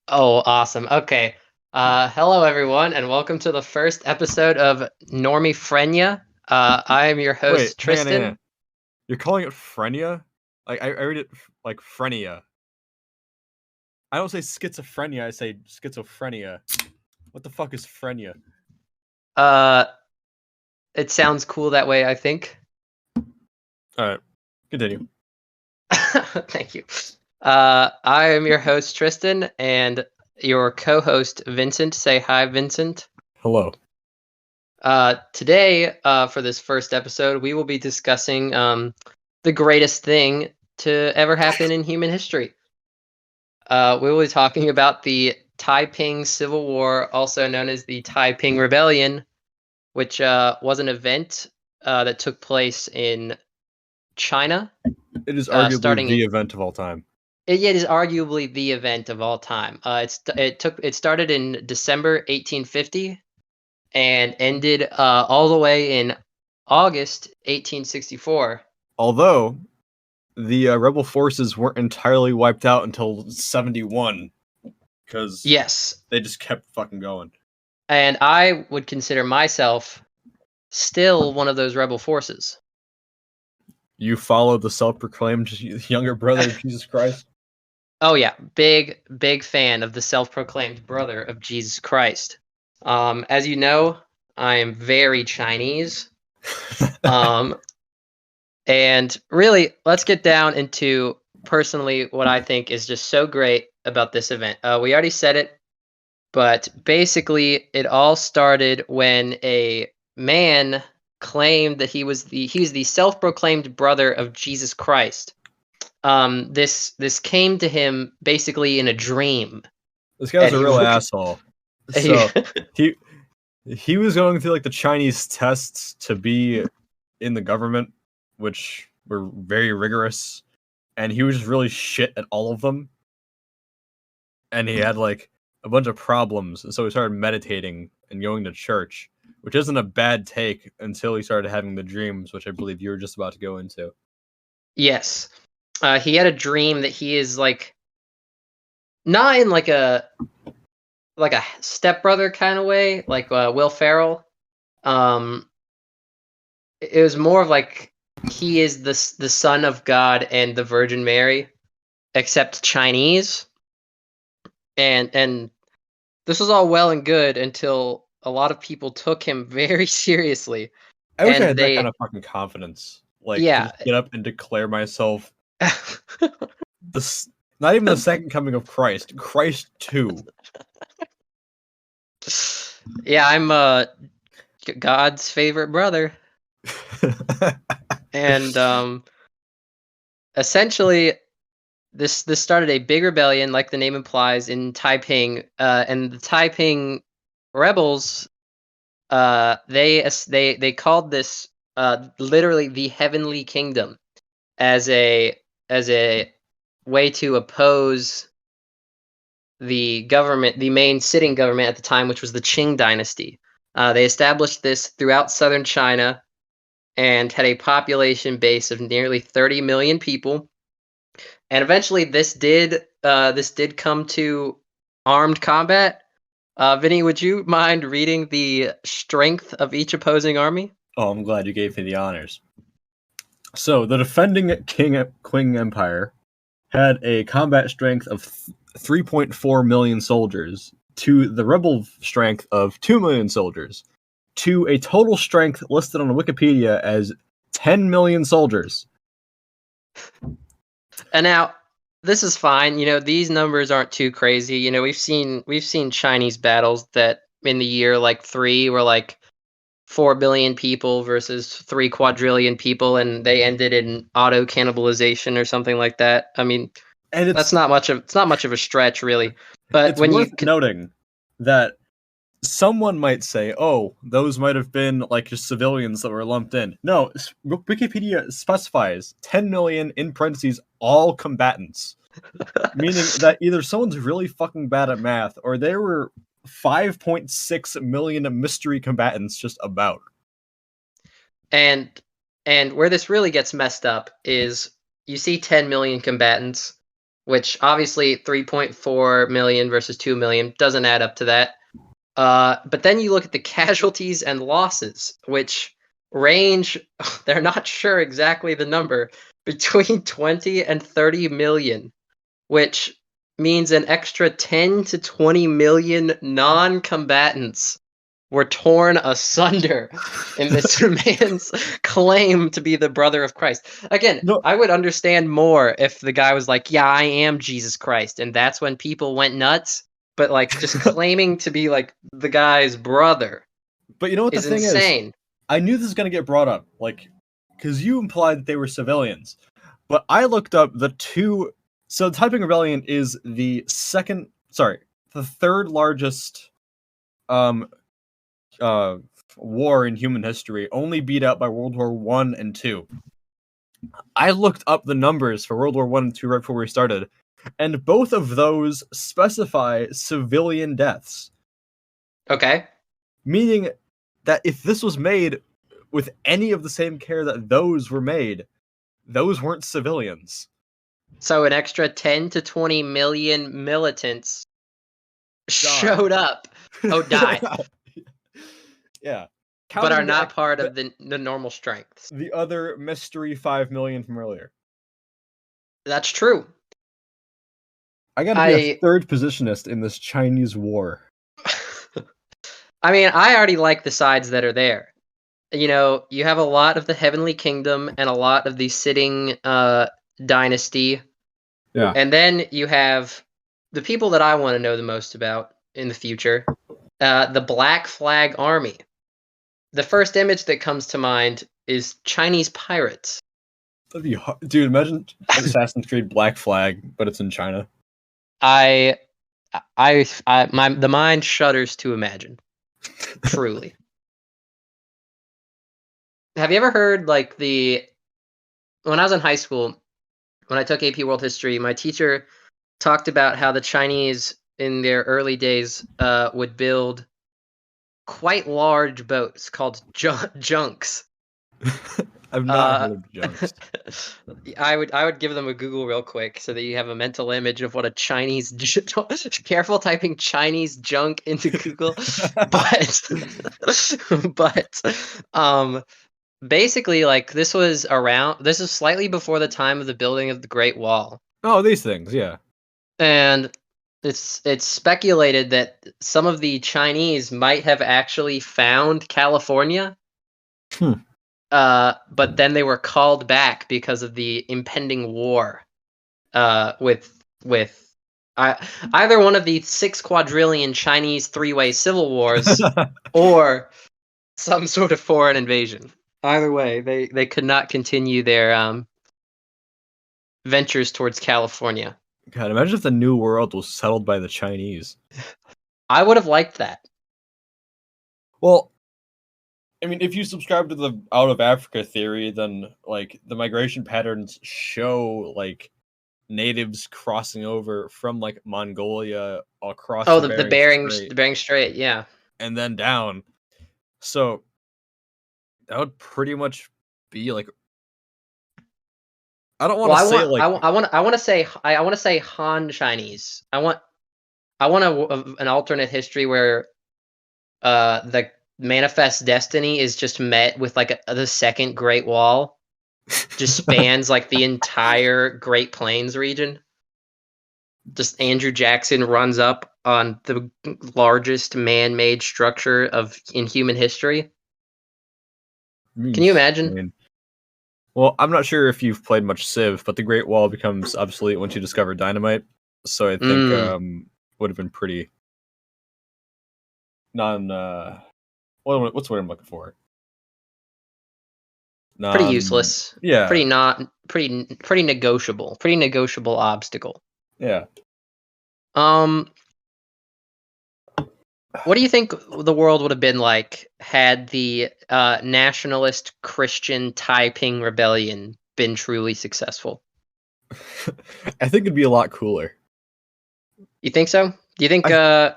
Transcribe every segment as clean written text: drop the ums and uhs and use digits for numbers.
Oh, awesome. Okay. Hello everyone, and welcome to the first episode of Normie Frenia. I am your Wait, host, hang on, hang Tristan. on. You're calling it Frenia? Like I read it like Frenia. I don't say schizophrenia, I say schizophrenia. What the fuck is Frenia? Uh, it sounds cool that way, I think. Alright, continue. Thank you. I am your host, Tristan, and your co-host, Vincent. Say hi, Vincent. Hello. Today, for this first episode, we will be discussing the greatest thing to ever happen in human history. We will be talking about the Taiping Civil War, also known as the Taiping Rebellion, which was an event that took place in China, It is arguably starting in. the event of all time. It is arguably the event of all time. It started in December 1850 and ended all the way in August 1864. Although the rebel forces weren't entirely wiped out until 71 because Yes, they just kept fucking going. and I would consider myself still one of those rebel forces. You follow the self-proclaimed younger brother of Jesus Christ? Oh yeah, big fan of the self-proclaimed brother of Jesus Christ. As you know, I am very Chinese. Um, and really, let's get down into personally what I think is just so great about this event. We already said it, but basically, it all started when a man claimed that he was the self-proclaimed brother of Jesus Christ. This came to him basically in a dream, This guy was and a he real woke. asshole. He, So he he was going through like the Chinese tests to be in the government, which were very rigorous, and he was just really shit at all of them. And he had like a bunch of problems, and so he started meditating and going to church, which isn't a bad take until he started having the dreams, which I believe you were just about to go into. yes, he had a dream that he is like not in like a stepbrother kind of way, like Will Ferrell. Um, it was more of like he is the son of God and the Virgin Mary, except Chinese, and this was all well and good until a lot of people took him very seriously, I wish I and had that kind they of fucking confidence, like to yeah. just get up and declare myself this. Not even the second coming of Christ, Christ too. Yeah, I'm God's favorite brother, and essentially this started a big rebellion, like the name implies, in Taiping, and the Taiping rebels. They called this literally the Heavenly Kingdom as a way to oppose the government, the main sitting government at the time, which was the Qing dynasty. They established this throughout southern China and had a population base of nearly 30 million people. And eventually, this did come to armed combat. Vinny, would you mind reading the strength of each opposing army? Oh, I'm glad you gave me the honors. So the defending Qing Empire had a combat strength of 3.4 million soldiers to the rebel strength of 2 million soldiers to a total strength listed on Wikipedia as 10 million soldiers. And now this is fine. These numbers aren't too crazy. We've seen Chinese battles that in the year like three were like 4 billion people versus 3 quadrillion people, and they ended in auto cannibalization or something like that. I mean, And it's not much of a stretch, really. But it's when worth you noting that someone might say, "Oh, those might have been like just civilians that were lumped in." No, Wikipedia specifies 10 million in parentheses all combatants, meaning that either someone's really fucking bad at math or there were 5.6 million mystery combatants just about. and and where this really gets messed up is you see 10 million combatants, which obviously 3.4 million versus 2 million doesn't add up to that. But then you look at the casualties and losses, which range, they're not sure exactly the number, between 20 and 30 million, which means an extra 10 to 20 million non combatants were torn asunder in this man's claim to be the brother of Christ. Again, No, I would understand more if the guy was like, "Yeah, I am Jesus Christ," and that's when people went nuts. But like, just claiming to be like the guy's brother but you know what the is thing is? insane. I knew this was gonna get brought up, like, because you implied that they were civilians, but I looked up the two. So the Taiping Rebellion is the third largest um uh war in human history, only beat out by World War One and Two. I looked up the numbers for World War One and Two right before we started, and both of those specify civilian deaths, Okay, meaning that if this was made with any of the same care that those were made, those weren't civilians. so an extra 10 to 20 million militants Died. showed up. Oh, died, Yeah. but are Counting not part of the normal strengths. the other mystery 5 million from earlier. That's true. I gotta be a I third positionist in this Chinese war. I mean, I already like the sides that are there. You know, you have a lot of the Heavenly Kingdom and a lot of the sitting dynasty, Yeah. and then you have the people that I want to know the most about in the future, the Black Flag Army. The first image that comes to mind is Chinese pirates. That'd be hard. Dude, imagine Assassin's Creed Black Flag, but it's in China. I, the mind shudders to imagine. Truly. Have you ever heard like when I was in high school, when I took AP World History, my teacher talked about how the Chinese in their early days would build quite large boats called junks. I've not Uh, heard of junks. I would give them a Google real quick so that you have a mental image of what a Chinese careful typing Chinese junk into Google, but but um basically like this is slightly before the time of the building of the Great Wall. Oh, these things, yeah. And it's speculated that some of the Chinese might have actually found California, Hmm. but then they were called back because of the impending war with either one of the 6 quadrillion Chinese three-way civil wars or some sort of foreign invasion. Either way, they could not continue their ventures towards California. God, imagine if the New World was settled by the Chinese. I would have liked that. Well, I mean, if you subscribe to the out of Africa theory, then like the migration patterns show like natives crossing over from like Mongolia across Oh, the the Bering Bering Strait the Bering Strait, yeah. and then down. So that would pretty much be like I don't want Well, to say like I want to say Han Chinese. I want an alternate history where the manifest destiny is just met with like the second Great Wall, just spans like the entire Great Plains region. Just Andrew Jackson runs up on the largest man-made structure in human history. Can you I imagine? mean, well, I'm not sure if you've played much Civ, but the Great Wall becomes obsolete once you discover dynamite. So I think Mm, would have been pretty non what's the word I'm looking for? pretty Non useless. Yeah. Pretty negotiable. Pretty negotiable obstacle. Yeah. Um, what do you think the world would have been like had the nationalist Christian Taiping Rebellion been truly successful? I think it'd be a lot cooler. You think so? Do you think I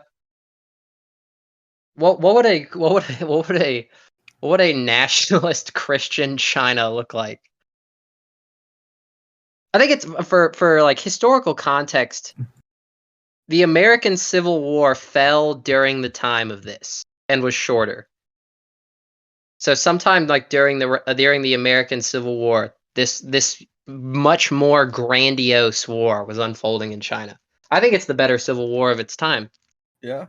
what would a what would a nationalist Christian China look like? I think it's for like historical context. The American Civil War fell during the time of this and was shorter. So sometime like during the American Civil War, this much more grandiose war was unfolding in China. I think it's the better civil war of its time. Yeah.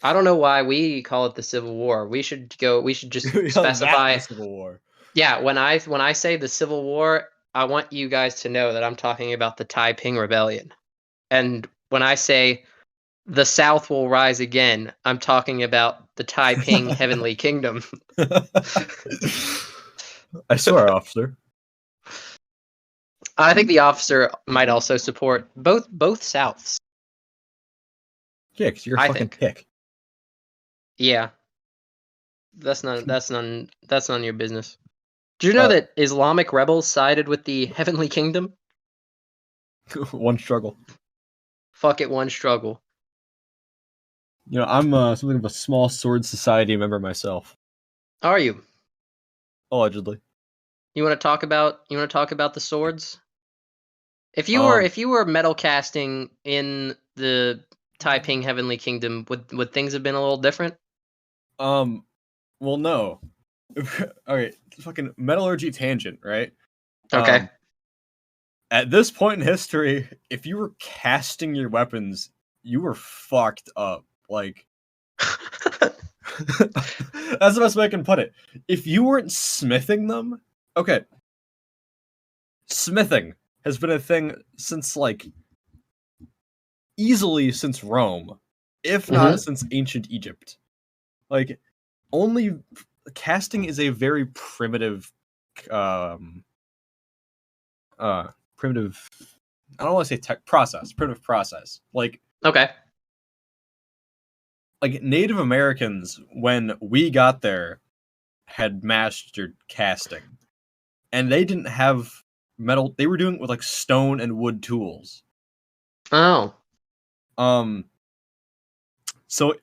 I don't know why we call it the Civil War. We should just Yeah, that specify. the Civil War. Yeah, when I say the Civil War, I want you guys to know that I'm talking about the Taiping Rebellion. And when I say the South will rise again, I'm talking about the Taiping Heavenly Kingdom. I swear, officer. I think the officer might also support both Souths. Yeah, because you're a I fucking think. pick. Yeah, that's none of your business. Did you know Uh, that Islamic rebels sided with the Heavenly Kingdom? one struggle. Fuck it, one struggle. You know, I'm something of a small sword society member myself, Are you? allegedly. You want to talk about the swords? Um, If you were metal casting in the Taiping Heavenly Kingdom, would things have been a little different? um, well, no. All right, fucking metallurgy tangent, right? Okay. Um, at this point in history, if you were casting your weapons, you were fucked up. Like, that's the best way I can put it. If you weren't smithing them, okay, smithing has been a thing since like easily since Rome, if not Hmm. since ancient Egypt. Like, only casting is a very primitive, um, primitive. I don't want to say tech process, primitive process. Okay. Like Native Americans, when we got there, had mastered casting, and they didn't have metal. They were doing it with like stone and wood tools. Oh. Um, so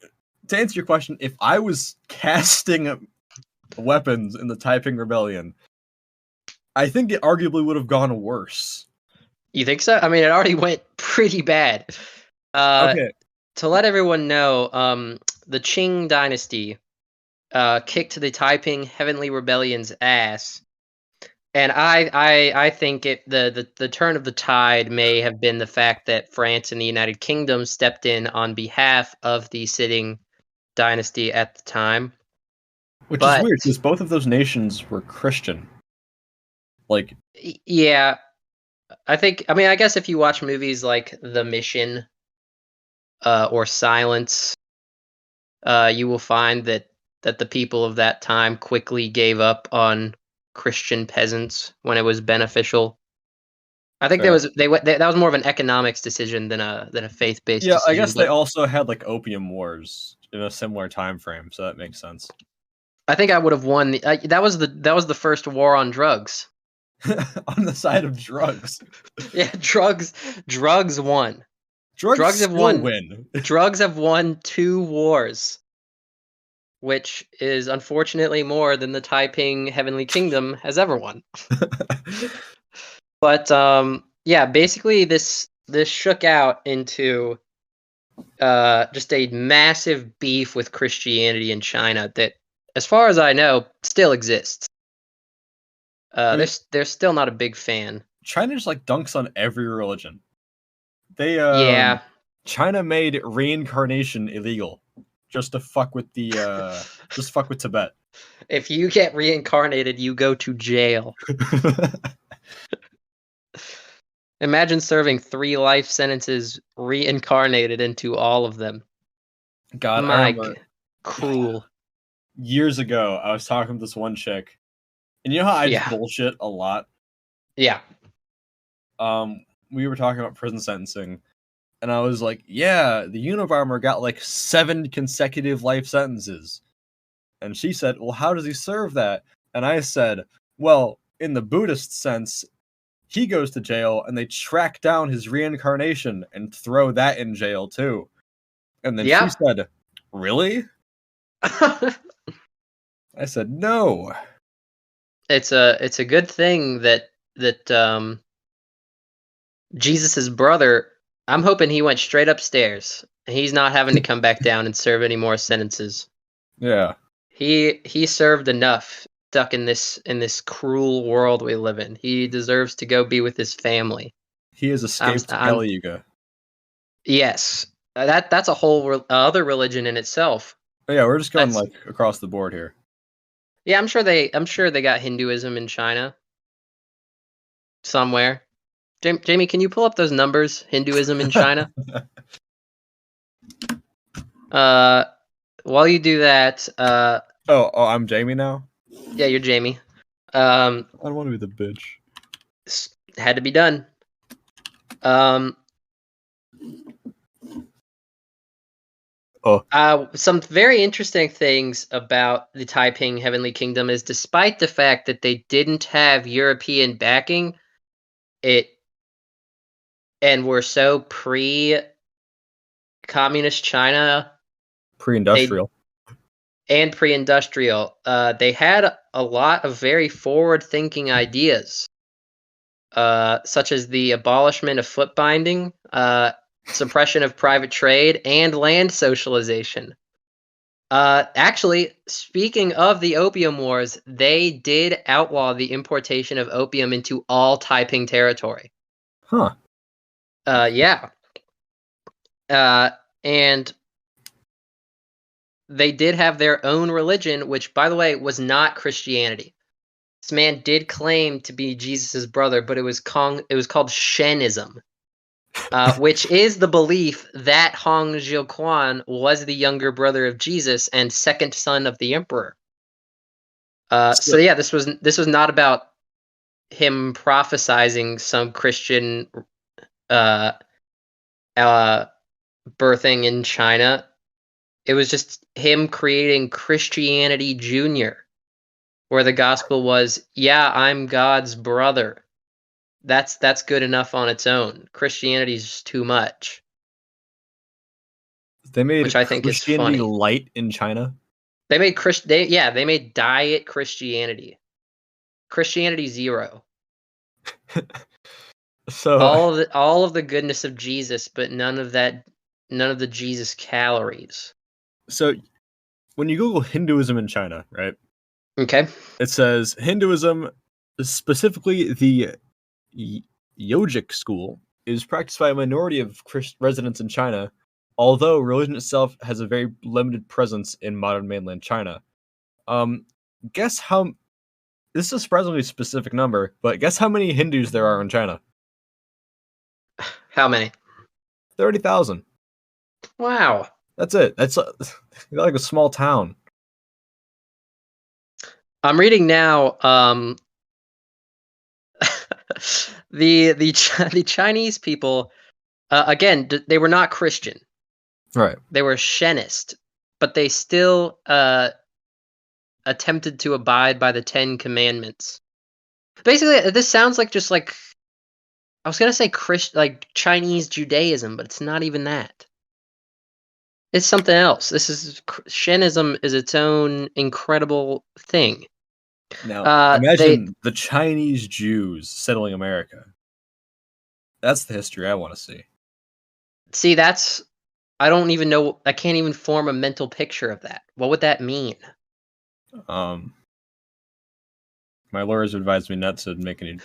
to answer your question, if I was casting weapons in the Taiping Rebellion, I think it arguably would have gone worse. You think so? I mean, it already went pretty bad. Uh, Okay, to let everyone know, the Qing dynasty kicked the Taiping Heavenly Rebellion's ass, and I think the turn of the tide may have been the fact that France and the United Kingdom stepped in on behalf of the sitting dynasty at the time. which is weird But because both of those nations were Christian. Like, yeah, I mean, I guess if you watch movies like The Mission or Silence, you will find that the people of that time quickly gave up on Christian peasants when it was beneficial. I think fair. that was more of an economics decision than a faith based Yeah, I decision. guess they But also had like opium wars in a similar time frame, so that makes sense. I think I would have won. That was the first war on drugs. On the side of drugs, Yeah, drugs won. drugs Drugs have still won. win. Drugs have won 2 wars, which is unfortunately more than the Taiping Heavenly Kingdom has ever won. But yeah, basically this shook out into just a massive beef with Christianity in China that, as far as I know, still exists. I mean, They're still not a big fan. China just like dunks on every religion. They Yeah. China made reincarnation illegal just to fuck with the just fuck with Tibet. If you get reincarnated, you go to jail. Imagine serving 3 life sentences reincarnated into all of them. God, I My remember cruel. years ago I was talking to this one chick, and you know how I just Yeah. bullshit a lot. Yeah. We were talking about prison sentencing, and I was like, "Yeah, the Unabomber got like 7 consecutive life sentences," and she said, "Well, how does he serve that?" And I said, "Well, in the Buddhist sense, he goes to jail and they track down his reincarnation and throw that in jail too." And then she Yeah. said, "Really?" I said, "No." It's a good thing that Jesus's brother, I'm hoping he went straight upstairs. He's not having to come back down and serve any more sentences. Yeah. He served enough stuck in this cruel world we live in. He deserves to go be with his family. He has escaped Kali Yuga. Yes. That's a whole other religion in itself. Oh, yeah, we're just going That's like across the board here. Yeah, I'm sure they got Hinduism in China somewhere. Jamie, can you pull up those numbers? Hinduism in China? While you do that, Oh, I'm Jamie now. yeah, you're Jamie. I don't want to be the bitch. Had to be done. Some very interesting things about the Taiping Heavenly Kingdom is despite the fact that they didn't have European backing, and were so pre-communist China, Pre-industrial. They had a lot of very forward-thinking ideas, such as the abolishment of foot binding, suppression of private trade, and land socialization. Actually, speaking of the Opium Wars, they did outlaw the importation of opium into all Taiping territory. Huh. Yeah. And they did have their own religion, which, by the way, was not Christianity. This man did claim to be Jesus' brother, but it was called Shenism, which is the belief that Hong Xiuquan was the younger brother of Jesus and second son of the emperor. So yeah, this was not about him prophesizing some Christian birthing in China. It was just him creating Christianity Junior, where the gospel was, yeah, I'm God's brother. That's good enough on its own. Christianity's just too much. They made which I think Christianity is funny. light in China. They made they made diet Christianity. Christianity zero. So all of the goodness of Jesus, but none of the Jesus calories. So when you Google Hinduism in China, right? Okay. It says Hinduism, specifically the Yogic school, is practiced by a minority of residents in China, although religion itself has a very limited presence in modern mainland China. Guess how? This is a surprisingly specific number, but guess how many Hindus there are in China? How many? 30,000. Wow. That's it. That's like a small town. I'm reading now. The Chinese people, again, they were not Christian. Right. They were Shenist, but they still attempted to abide by the 10 Commandments. Basically, this sounds like just like I was gonna say like Chinese Judaism, but it's not even that. It's something else. Shenism is its own incredible thing. Now, imagine the Chinese Jews settling America. That's the history I want to see. See, I don't even know. I can't even form a mental picture of that. What would that mean? My lawyers advised me not to make any.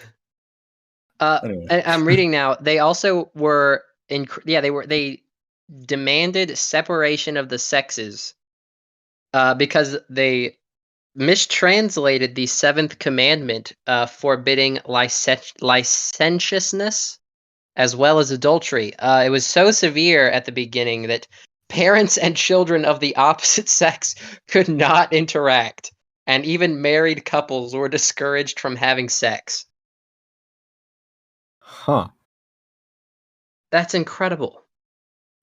Anyway. I'm reading now. They also were they demanded separation of the sexes, because they mistranslated the 7th commandment, forbidding licentiousness as well as adultery. It was so severe at the beginning that parents and children of the opposite sex could not interact, and even married couples were discouraged from having sex. Huh. That's incredible.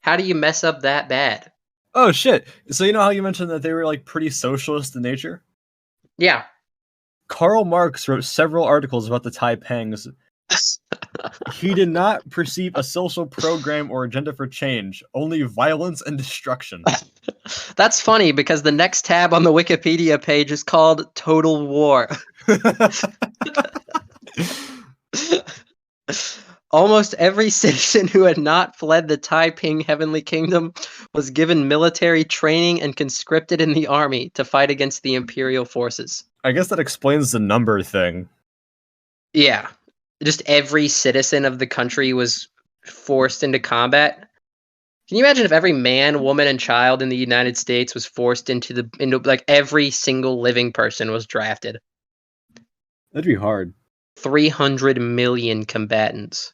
How do you mess up that bad? Oh shit. So you know how you mentioned that they were like pretty socialist in nature? Yeah. Karl Marx wrote several articles about the Taipangs. He did not perceive a social program or agenda for change, only violence and destruction. That's funny because the next tab on the Wikipedia page is called Total War. Almost every citizen who had not fled the Taiping Heavenly Kingdom was given military training and conscripted in the army to fight against the imperial forces. I guess that explains the number thing. Yeah. Just every citizen of the country was forced into combat. Can you imagine if every man, woman, and child in the United States was forced into like every single living person was drafted? That'd be hard. 300 million combatants.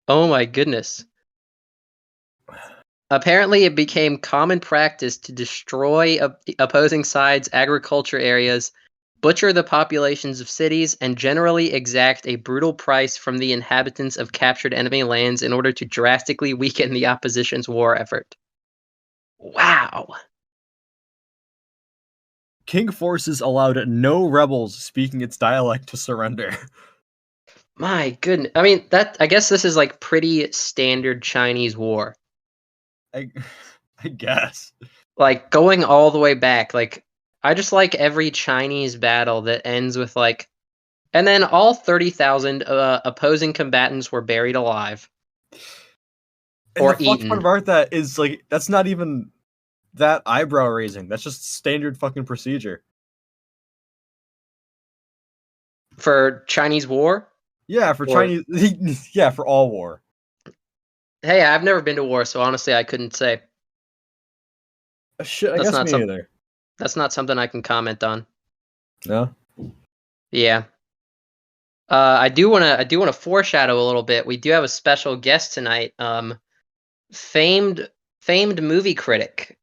Oh my goodness. Apparently, it became common practice to destroy opposing sides' agriculture areas, butcher the populations of cities, and generally exact a brutal price from the inhabitants of captured enemy lands in order to drastically weaken the opposition's war effort. Wow. King forces allowed no rebels speaking its dialect to surrender. My goodness. I mean, I guess this is like pretty standard Chinese war. I, I guess. Like going all the way back, like I just like every Chinese battle that ends with like, and then all 30,000 opposing combatants were buried alive And or the fucked part eaten. about that is like that's not even that eyebrow raising. That's just standard fucking procedure. For Chinese war? Yeah, for Or Chinese. Yeah, for all war. hey, I've never been to war, so honestly, I couldn't say. Shit, I That's guess not me some. either. That's not something I can comment on. No. Yeah. I do wanna foreshadow a little bit. We do have a special guest tonight. Famed famed movie critic.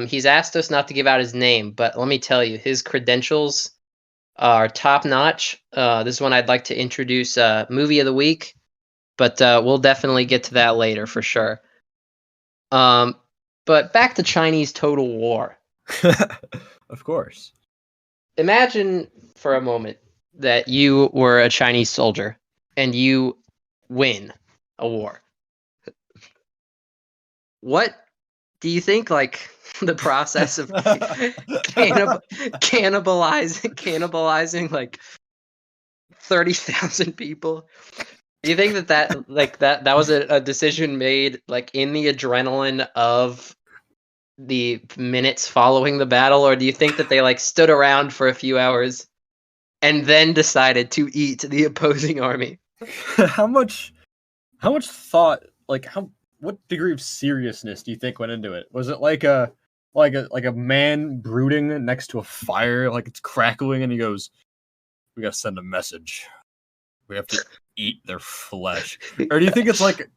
He's asked us not to give out his name, but let me tell you, his credentials are top notch. This is one I'd like to introduce. Movie of the week, but we'll definitely get to that later for sure. Um, but back to Chinese total war. Of course. Imagine for a moment that you were a Chinese soldier and you win a war. What do you think, like, the process of cannibalizing like 30,000 people? Do you think that was a decision made like in the adrenaline of the minutes following the battle, or do you think that they like stood around for a few hours and then decided to eat the opposing army? how much how much thought like how what degree of seriousness do you think went into it? Was it like a man brooding next to a fire, like it's crackling and he goes, we gotta send a message. We have to eat their flesh. Or do you think it's like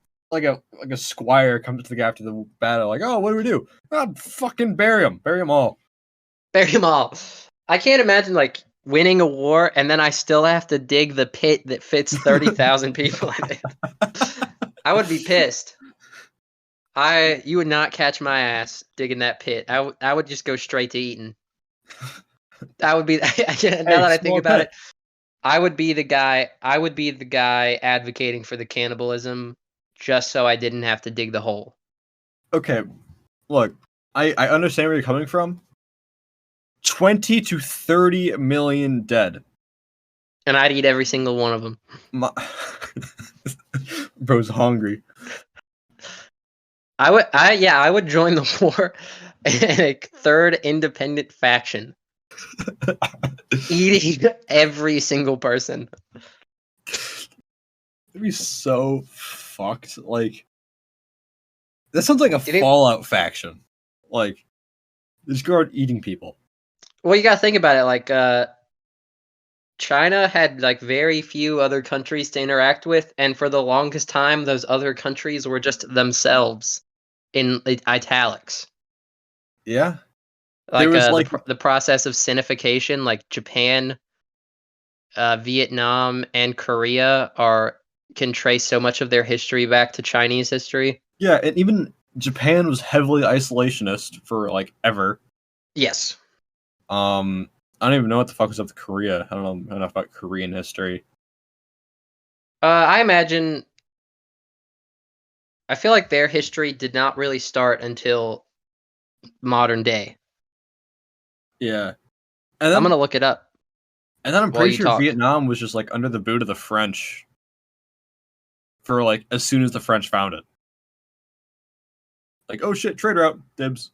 a squire comes to the guy after the battle, like, oh, what do we do? Oh, fucking bury them all. Bury them all. I can't imagine like winning a war and then I still have to dig the pit that fits 30,000 people in it. I would be pissed. You would not catch my ass digging that pit. I would just go straight to eating. That would be now Hey, that I think small about it, pit. I would be the guy. I would be the guy advocating for the cannibalism, just so I didn't have to dig the hole. Okay, look, I understand where you're coming from. 20 to 30 million dead. And I'd eat every single one of them. My... Bro's hungry. I would join the war in a third independent faction, eating every single person. It'd be so fucked. Like, that sounds like a You think- Fallout faction. Like, they just go around eating people. Well, you gotta think about it. Like, China had like very few other countries to interact with, and for the longest time, those other countries were just themselves in italics. Yeah. There Like was like, the process of sinification, like Japan, Vietnam, and Korea can trace so much of their history back to Chinese history. yeah, and even Japan was heavily isolationist for like ever. Yes. I don't even know what the fuck was up with Korea. I don't know enough about Korean history. I imagine. I feel like their history did not really start until modern day. Yeah. And I'm then gonna look it up. And then I'm while pretty you sure talk. Vietnam was just like under the boot of the French for like as soon as the French found it. Like, oh shit, trade route, dibs.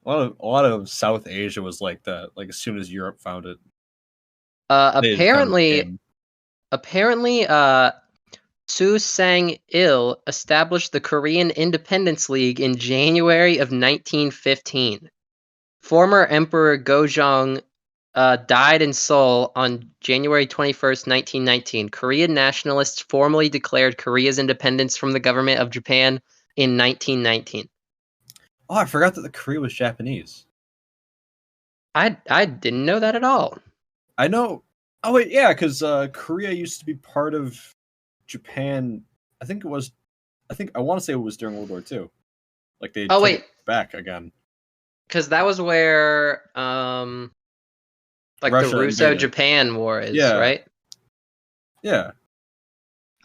A lot of South Asia was like that. Like as soon as Europe found it, they just kind of Apparently, came. apparently, Su Sang-il established the Korean Independence League in January of 1915. Former Emperor Gojong died in Seoul on January 21st, 1919. Korean nationalists formally declared Korea's independence from the government of Japan in 1919. Oh, I forgot that the Korea was Japanese. I didn't know that at all. I know. Oh wait, yeah, because Korea used to be part of Japan. I think it was. I think I want to say it was during World War II. Like they Oh took it wait, back again. because that was where like the Russia invaded. Russo-Japan War is, Yeah, right? yeah.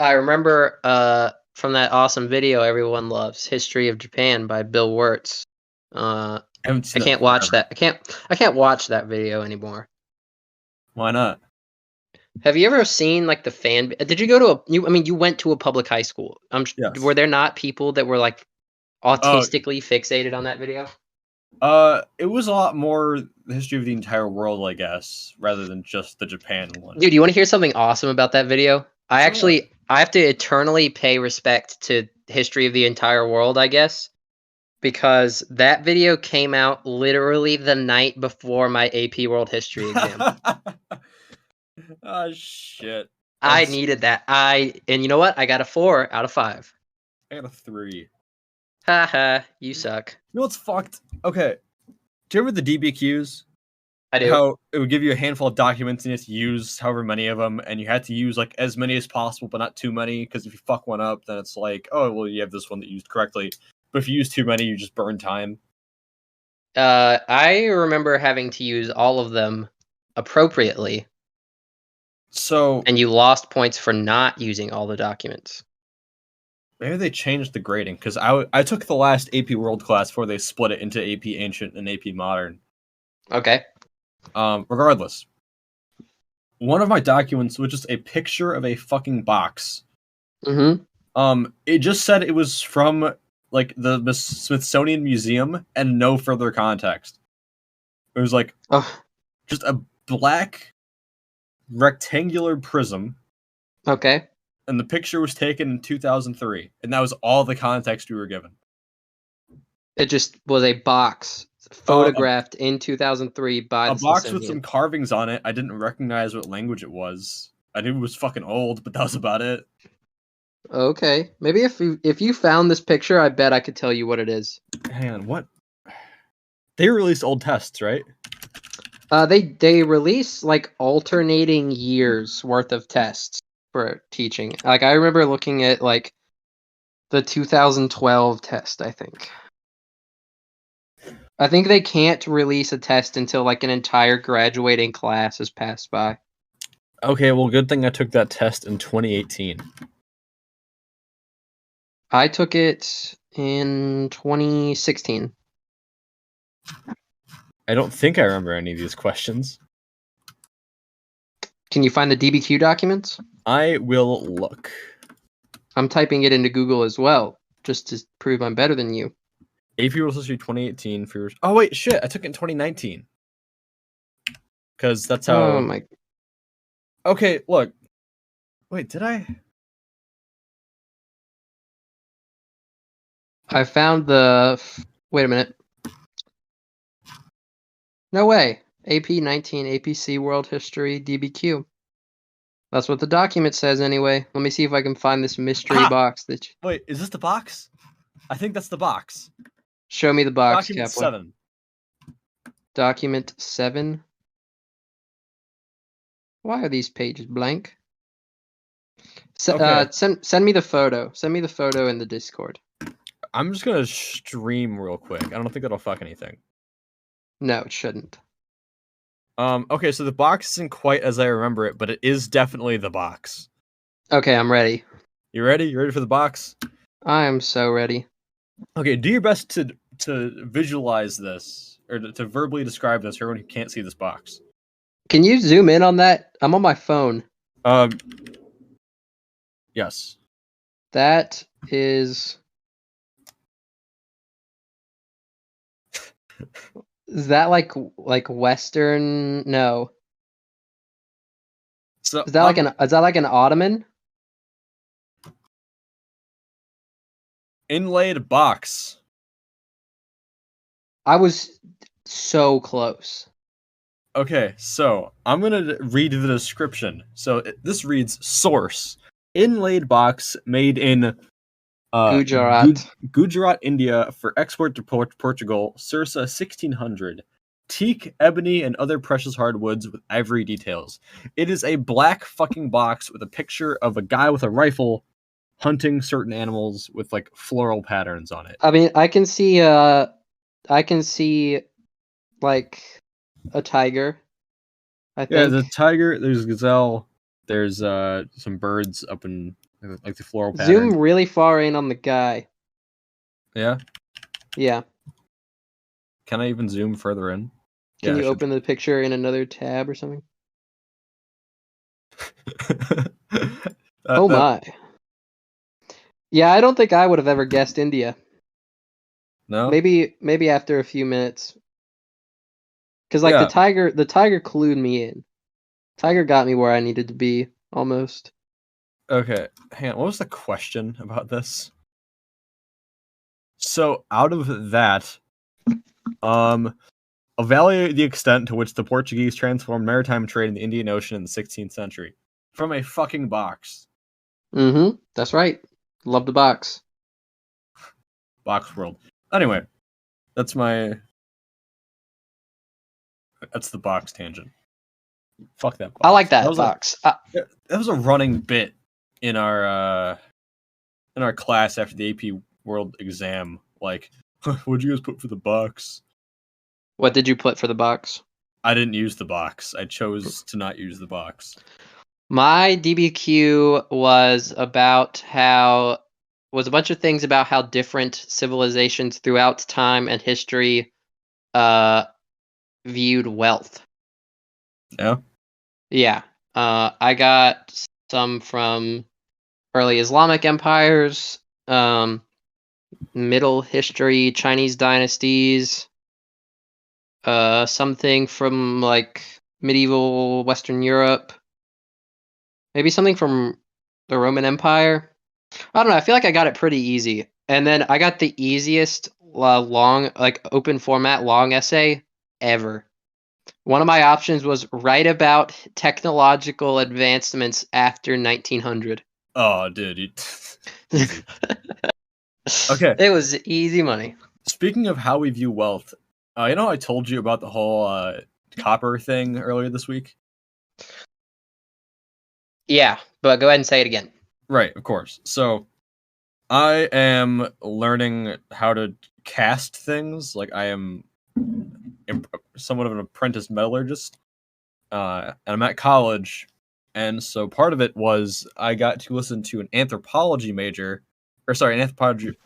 I remember from that awesome video everyone loves, History of Japan by Bill Wirtz. Uh I haven't I seen that can't watch forever. that. I can't watch that video anymore. Why not? Have you ever seen like the fan did you go to a you I mean you went to a public high school. Were Yes. there not people that were like Oh, autistically fixated on that video? it was a lot more the history of the entire world, I guess, rather than just the Japan one. Dude, you want to hear something awesome about that video? So what? I have to eternally pay respect to History of the Entire World, I guess, because that video came out literally the night before my AP World History exam. Oh shit. I That's needed that. And you know what? I got a 4 out of 5. I got a 3. Haha, you suck. You know what's fucked? Okay. Do you remember the DBQs? I do. How it would give you a handful of documents and you have to use however many of them, and you had to use like as many as possible, but not too many, because if you fuck one up, then it's like, oh well, you have this one that you used correctly. But if you use too many, you just burn time. I remember having to use all of them appropriately, So and you lost points for not using all the documents. maybe they changed the grading, because I took the last AP World class before they split it into AP Ancient and AP Modern. Okay. Regardless, one of my documents was just a picture of a fucking box. Mm-hmm. It just said it was from like the Smithsonian Museum and no further context. It was like Oh, just a black rectangular prism, okay. and the picture was taken in 2003, and that was all the context we were given. It just was a box Uh, photographed in 2003 by a the box with some Smithsonian. carvings on it. I didn't recognize what language it was. I knew it was fucking old, but that was about it. Okay. Maybe if you found this picture, I bet I could tell you what it is. Hang on, what? They released old tests, right? They release like alternating years worth of tests for teaching. Like I remember looking at like the 2012 test, I think. I think they can't release a test until like an entire graduating class has passed by. Okay, well, good thing I took that test in 2018. I took it in 2016. I don't think I remember any of these questions. Can you find the DBQ documents? I will look. I'm typing it into Google as well, just to prove I'm better than you. AP World History 2018 for your... Oh, wait, shit. I took it in 2019. Because that's how... Oh my. Okay, look. Wait, did I... I found the. Wait a minute. No way. AP 19 APC World History DBQ. That's what the document says anyway. Let me see if I can find this mystery box that. Wait, is this the box? I think that's the box. Show me the box, Document Kaplan. 7. Document 7. Why are these pages blank? Okay. Send me the photo. Send me the photo in the Discord. I'm just gonna stream real quick. I don't think that'll fuck anything. No, it shouldn't. Okay, so the box isn't quite as I remember it, but it is definitely the box. Okay, I'm ready. You ready? You ready for the box? I am so ready. Okay, do your best to visualize this, or to verbally describe this for everyone who can't see this box. Can you zoom in on that? I'm on my phone. Um, yes. That is that like Western? No. So Is that like an ottoman? inlaid box. I was so close. Okay, so I'm gonna read the description. So this reads: source inlaid box made in uh Gujarat. Gujarat, India, for export to Portugal, circa 1600. Teak, ebony, and other precious hardwoods with ivory details. It is a black fucking box with a picture of a guy with a rifle hunting certain animals with like floral patterns on it. I mean, I can see like a tiger, I Yeah, there's a think. tiger, there's a gazelle, there's some birds up in like the floral patterns. Zoom really far in on the guy. Yeah. Yeah. Can I even zoom further in? Can Yeah, I you should. open the picture in another tab or something? Oh That my. Yeah, I don't think I would have ever guessed India. no. Maybe after a few minutes. Cause like Yeah. the tiger clued me in. Tiger got me where I needed to be almost. Okay. Hang on. What was the question about this? So out of that, um, evaluate the extent to which the Portuguese transformed maritime trade in the Indian Ocean in the 16th century from a fucking box. Mm-hmm. That's right. Love the box. Box world. Anyway, that's my. That's the box tangent. Fuck that I like box. that box. That was a running bit in our class after the AP World exam. Like, what'd you guys put for the box? What did you put for the box? I didn't use the box. I chose to not use the box. My DBQ was a bunch of things about how different civilizations throughout time and history uh viewed wealth. Yeah. Yeah. I got some from early Islamic empires, middle history, Chinese dynasties, something from like medieval Western Europe, maybe something from the Roman Empire. I don't know. I feel like I got it pretty easy. And then I got the easiest long, like open format long essay ever. One of my options was write about technological advancements after 1900. Oh, dude. Easy. Okay. It was easy money. Speaking of how we view wealth, you know how I told you about the whole copper thing earlier this week? Yeah, but go ahead and say it again. Right, of course. So I am learning how to cast things. Like I am somewhat of an apprentice metallurgist, and I'm at college, and so part of it was I got to listen to an anthropology major, or sorry, an anthropology,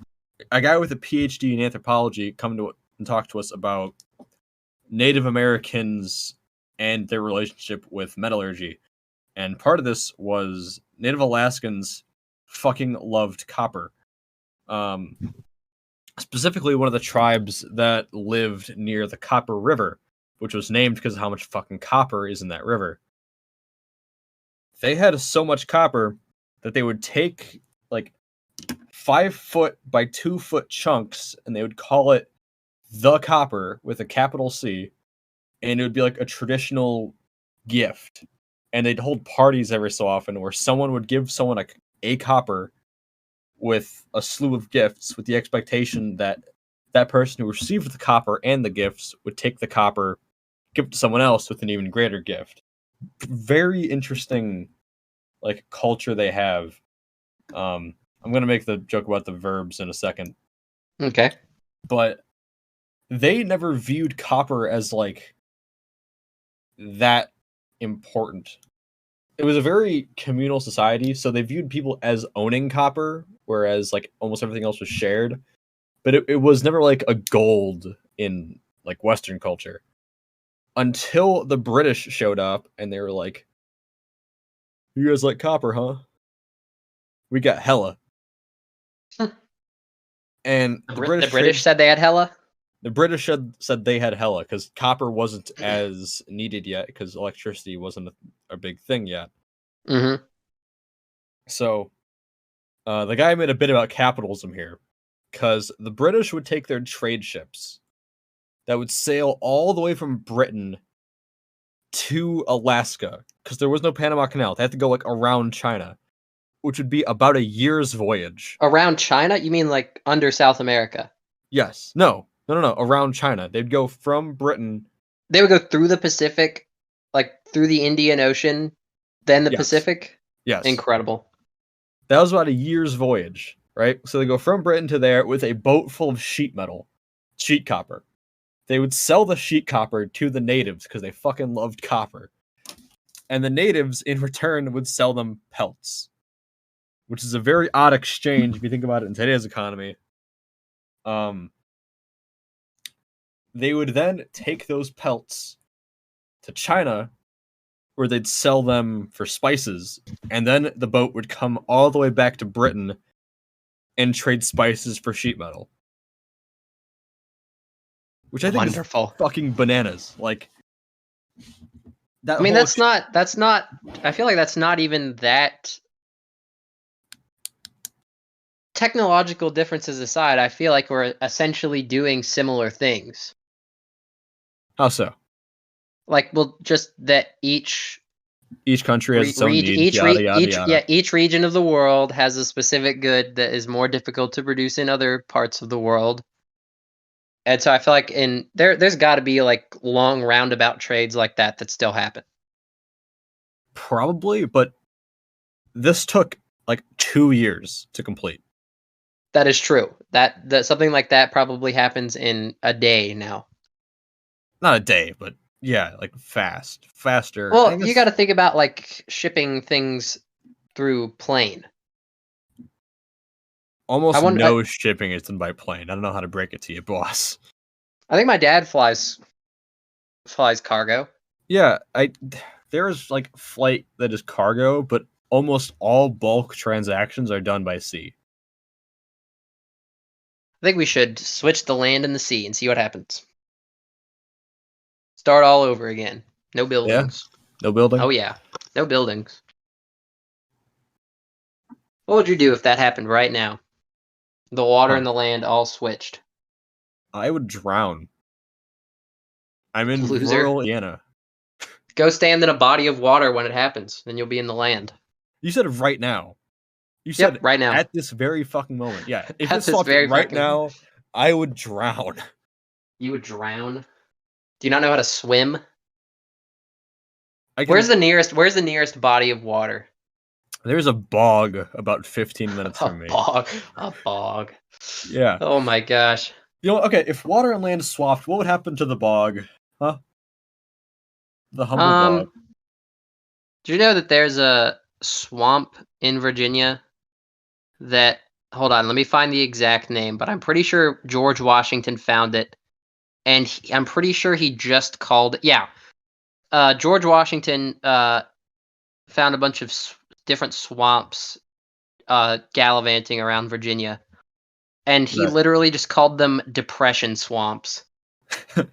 a guy with a PhD in anthropology come to and talk to us about Native Americans and their relationship with metallurgy. And part of this was Native Alaskans fucking loved copper. Um, Specifically, one of the tribes that lived near the Copper River, which was named because of how much fucking copper is in that river. They had so much copper that they would take like 5 foot by 2 foot chunks and they would call it the copper with a capital C, and it would be like a traditional gift. And they'd hold parties every so often where someone would give someone a copper with a slew of gifts with the expectation that that person who received the copper and the gifts would take the copper, give it to someone else with an even greater gift. Very interesting like culture they have. I'm gonna make the joke about the verbs in a second, Okay. but they never viewed copper as like that important. It was a very communal society, so they viewed people as owning copper, whereas like almost everything else was shared. But it was never like a gold in like Western culture. until the British showed up and they were like, "You guys like copper, huh? We got hella." And the The British British trade, said they had hella. the British said they had hella because copper wasn't as needed yet because electricity wasn't a big thing yet. Mm-hmm. So the guy made a bit about capitalism here because the British would take their trade ships that would sail all the way from Britain to Alaska because there was no Panama Canal. They had to go like around China, which would be about a year's voyage. Around China? You mean like under South America? Yes. No. No, no, no. Around China. They'd go from Britain. They would go through the Pacific, like through the Indian Ocean, then the Yes. Pacific. Yes. Incredible. That was about a year's voyage, right? So they go from Britain to there with a boat full of sheet metal, sheet copper. They would sell the sheet copper to the natives because they fucking loved copper. And the natives, in return, would sell them pelts, which is a very odd exchange if you think about it in today's economy. They would then take those pelts to China, where they'd sell them for spices, and then the boat would come all the way back to Britain and trade spices for sheet metal, which I think Wonderful. is fucking bananas. Like that. I mean, whole that's not. I feel like that's not even that. Technological differences aside, I feel like we're essentially doing similar things. How so? Like, well, just that each Each country has its own needs. Yada yada yada. each region of the world has a specific good that is more difficult to produce in other parts of the world. And so I feel like there's got to be like long roundabout trades like that still happen. Probably, but this took like 2 years to complete. That is true. That something like that probably happens in a day now. Not a day, but yeah, like faster. I Well, you got guess to think about like shipping things through plane. almost I no shipping is done by plane. I don't know how to break it to you, boss. I think my dad flies cargo. Yeah, there is like flight that is cargo, but almost all bulk transactions are done by sea. I think we should switch the land and the sea and see what happens. Start all over again. No Yeah, buildings. no building. Oh yeah, no buildings. What would you do if that happened right now? The water Huh. and the land all switched. I would drown. I'm in Loser. rural Indiana. Go stand in a body of water when it happens, then you'll be in the land. You said right now. You said right now. at this very fucking moment. Yeah, if At this this stopped very right fucking- now, I would drown. You would drown? Do you not know how to swim? I can, Where's the nearest body of water? There's a bog about 15 minutes A from me. bog. A bog. Yeah. Oh my gosh. You know, okay, if water and land swapped, what would happen to the bog? Huh? The humble bog. Do you know that there's a swamp in Virginia that, hold on, let me find the exact name, but I'm pretty sure George Washington found it, and I'm pretty sure he just called it, yeah. George Washington found a bunch of different swamps gallivanting around Virginia, and he literally just called them depression swamps. Have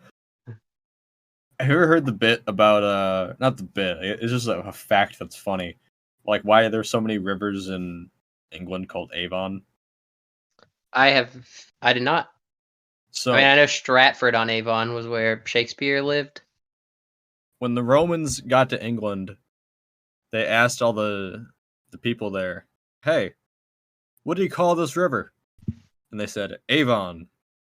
you ever heard the bit about not the bit, it's just a fact that's funny. Like why there's so many rivers in England called Avon? I did not. So I mean, I know Stratford-on-Avon was where Shakespeare lived. when the Romans got to England, they asked all the people there, "Hey, what do you call this river?" And they said, "Avon."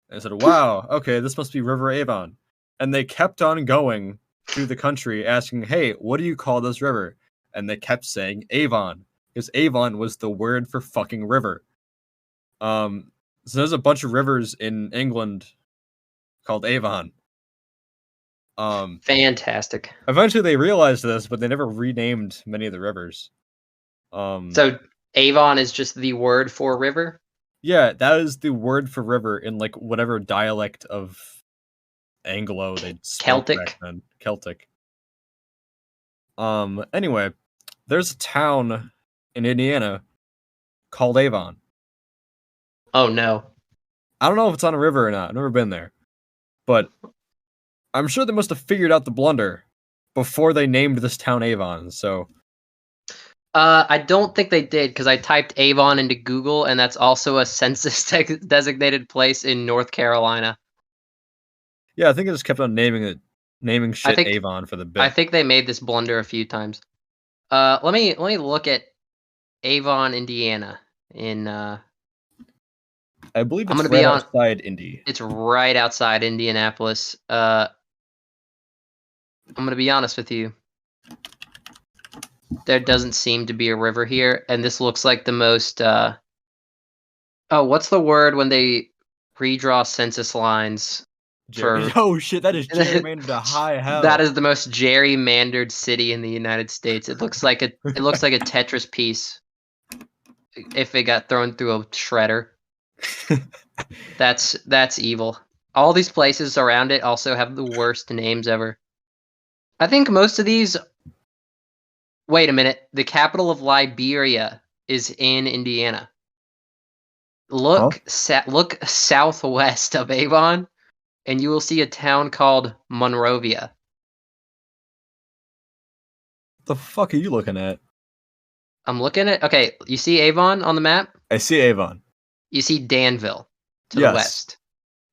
And I said, "Wow, okay, this must be River Avon." And they kept on going through the country asking, "Hey, what do you call this river?" And they kept saying Avon, because Avon was the word for fucking river. So there's a bunch of rivers in England called Avon. Fantastic. Eventually they realized this, but they never renamed many of the rivers. So Avon is just the word for river? Yeah, that is the word for river in like whatever dialect of Anglo. They spoke back Celtic. then. Celtic. Anyway, there's a town in Indiana called Avon. Oh no. I don't know if it's on a river or not. I've never been there, but I'm sure they must have figured out the blunder before they named this town Avon. So I don't think they did because I typed Avon into Google, and that's also a census designated place in North Carolina. yeah, I think they just kept on naming I shit think Avon for the I bit. think they made this blunder a few times. Let me look at Avon, Indiana. In I believe I'm it's gonna be right on. outside Indy. It's right outside Indianapolis. I'm gonna be honest with you. There doesn't seem to be a river here, and this looks like the most. Oh, what's the word when they redraw census lines for? Oh shit, that is gerrymandered to high That hell. is the most gerrymandered city in the United States. It looks like a Tetris piece if it got thrown through a shredder. That's evil. All these places around it also have the worst names ever. I think most of these. Wait a minute. The capital of Liberia is in Indiana. Huh? Look southwest of Avon, and you will see a town called Monrovia. The fuck are you looking at? I'm looking at. Okay, you see Avon on the map? I see Avon. You see Danville to the Yes. west.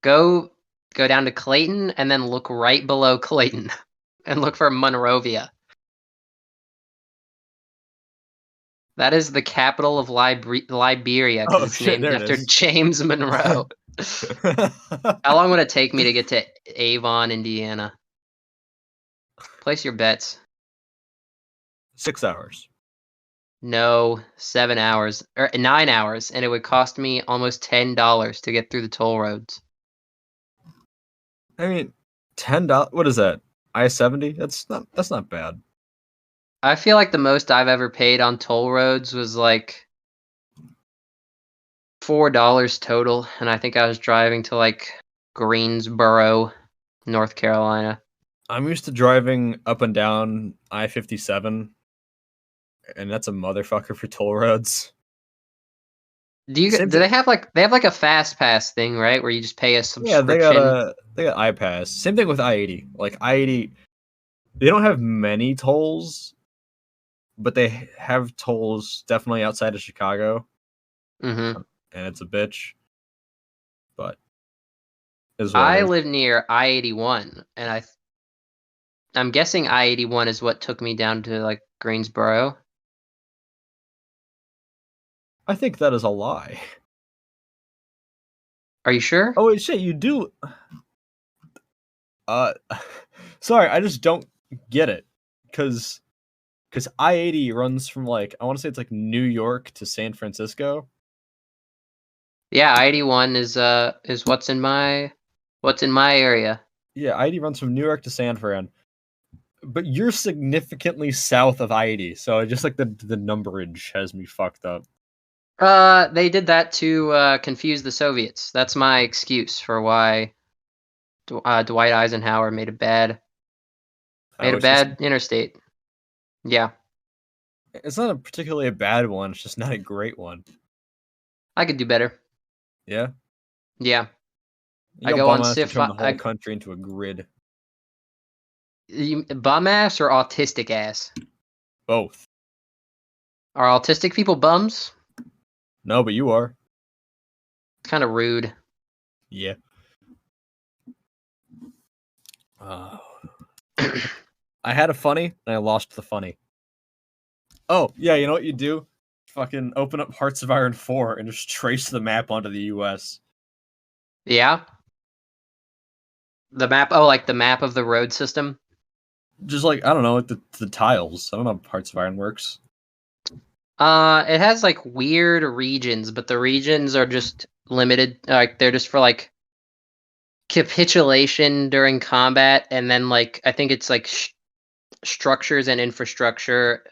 Go down to Clayton and then look right below Clayton and look for Monrovia. That is the capital of Liberia because Oh it's shit, named there it after is. James Monroe. How long would it take me to get to Avon, Indiana? Place your bets. 6 hours. No, 7 hours or 9 hours, and it would cost me almost $10 to get through the toll roads. I mean, $10. What is that? I-70? That's not bad. I feel like the most I've ever paid on toll roads was like $4 total, and I think I was driving to like Greensboro, North Carolina. I'm used to driving up and down I-57, and that's a motherfucker for toll roads. Do Same thing. they have like a fast pass thing, right? Where you just pay a Yeah, they got subscription. a they got iPass. Same thing with I-80. Like I-80, they don't have many tolls, but they have tolls definitely outside of Chicago, Mm-hmm. and it's a bitch. But is what it I is. live near I-81, and I'm guessing I-81 is what took me down to like Greensboro. I think that is a lie. Are you sure? Oh wait, shit, you do. Uh, sorry, I just don't get it, because I-80 runs from like I want to say it's like New York to San Francisco. Yeah, I-81 is what's in my area. Yeah, I-80 runs from New York to San Fran, but you're significantly south of I-80, so just like the numberage has me fucked up. They did that to confuse the Soviets. That's my excuse for why Dwight Eisenhower made a Oh, it's just bad interstate. Yeah, it's not a particularly a bad one. It's just not a great one. I could do better. Yeah, Yeah, I you got go on bum ass to SIF. turn the whole country into a grid. Bum ass or autistic ass? Both. Are autistic people bums? No, but you are. It's kind of rude. Yeah. Uh, I had a funny and I lost the funny. Oh, yeah, you know what you do? Fucking open up Hearts of Iron 4 and just trace the map onto the US. Yeah, the map. Oh, like the map of the road system. Just like, I don't know, like the tiles. I don't know how Hearts of Iron works. It has like weird regions, but the regions are just limited. Like they're just for like capitulation during combat, and then like I think it's like structures and infrastructure.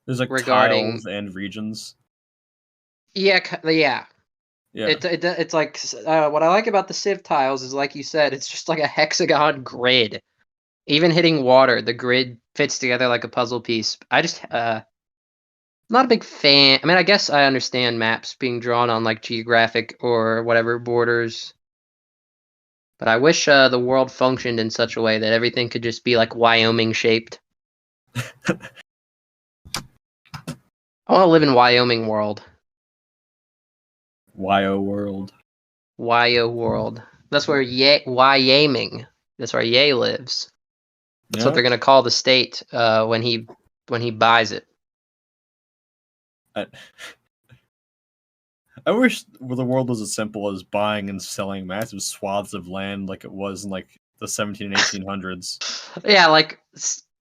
There's like Regarding tiles and regions. yeah, yeah. Yeah. It's like what I like about the Civ tiles is, like you said, it's just like a hexagon grid. Even hitting water, the grid fits together like a puzzle piece. I just not a big fan. I mean, I guess I understand maps being drawn on like geographic or whatever borders, but I wish the world functioned in such a way that everything could just be like Wyoming shaped. I want to live in Wyoming world. YO world. Wyo world. That's where Wyoming. That's where Ye lives. That's what Yeah. they're gonna call the state when he buys it. I, I wish the world was as simple as buying and selling massive swaths of land like it was in like the 17 and 1800s. Yeah, like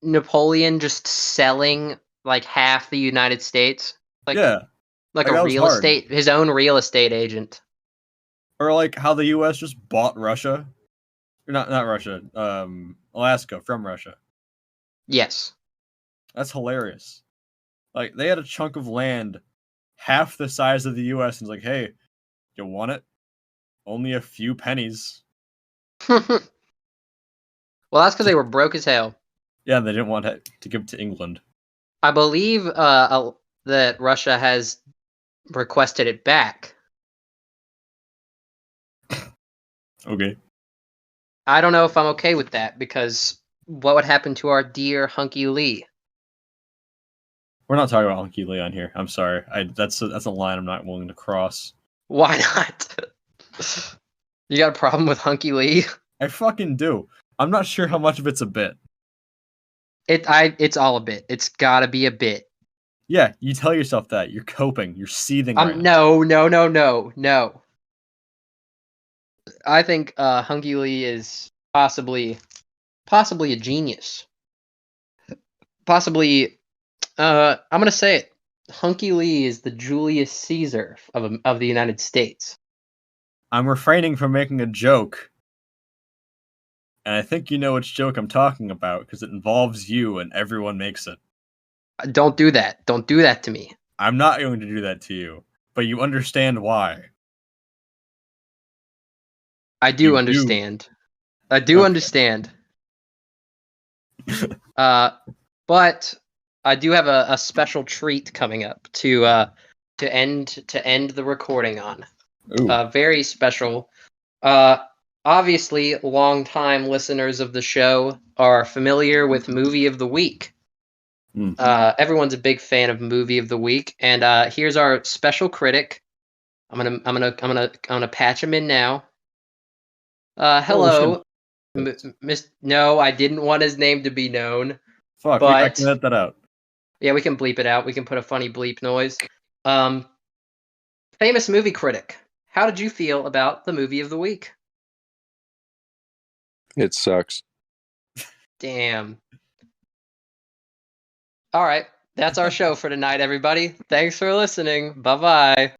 Napoleon just selling like half the United States, like Yeah, like like a that was real hard. estate, his own real estate agent. Or like how the U.S. just bought Russia, or not Russia, Alaska from Russia. Yes. That's hilarious. Like they had a chunk of land half the size of the U.S. and it's like, hey, you want it? Only a few pennies. Well, that's because they were broke as hell. Yeah, they didn't want to give it to England. I believe that Russia has requested it back. Okay. I don't know if I'm okay with that because what would happen to our dear Hunky Lee? We're not talking about Hunky Lee on here. I'm sorry. That's a line I'm not willing to cross. Why not? You got a problem with Hunky Lee? I fucking do. I'm not sure how much of it's a bit. It's all a bit. It's gotta be a bit. Yeah, you tell yourself that. You're coping. You're seething right now. No. I think Hunky Lee is possibly a genius. Possibly, I'm gonna say it. Hunky Lee is the Julius Caesar of the United States. I'm refraining from making a joke. And I think you know which joke I'm talking about because it involves you and everyone makes it. Don't do that. Don't do that to me. I'm not going to do that to you, but you understand why. I do You do. understand. I do Okay. understand. But I do have a special treat coming up to end the recording on. Ooh. Very special. Uh, Obviously, longtime listeners of the show are familiar with Movie of the Week. Mm. Everyone's a big fan of Movie of the Week, and here's our special critic. I'm gonna patch him in now. Holy shit. Hello, Miss. No, I didn't want his name to be known, Fuck, I but can edit that out. yeah, we can bleep it out. We can put a funny bleep noise. Um, Famous movie critic. How did you feel about the Movie of the Week? It sucks. Damn. All right, that's our show for tonight, everybody. Thanks for listening. Bye bye.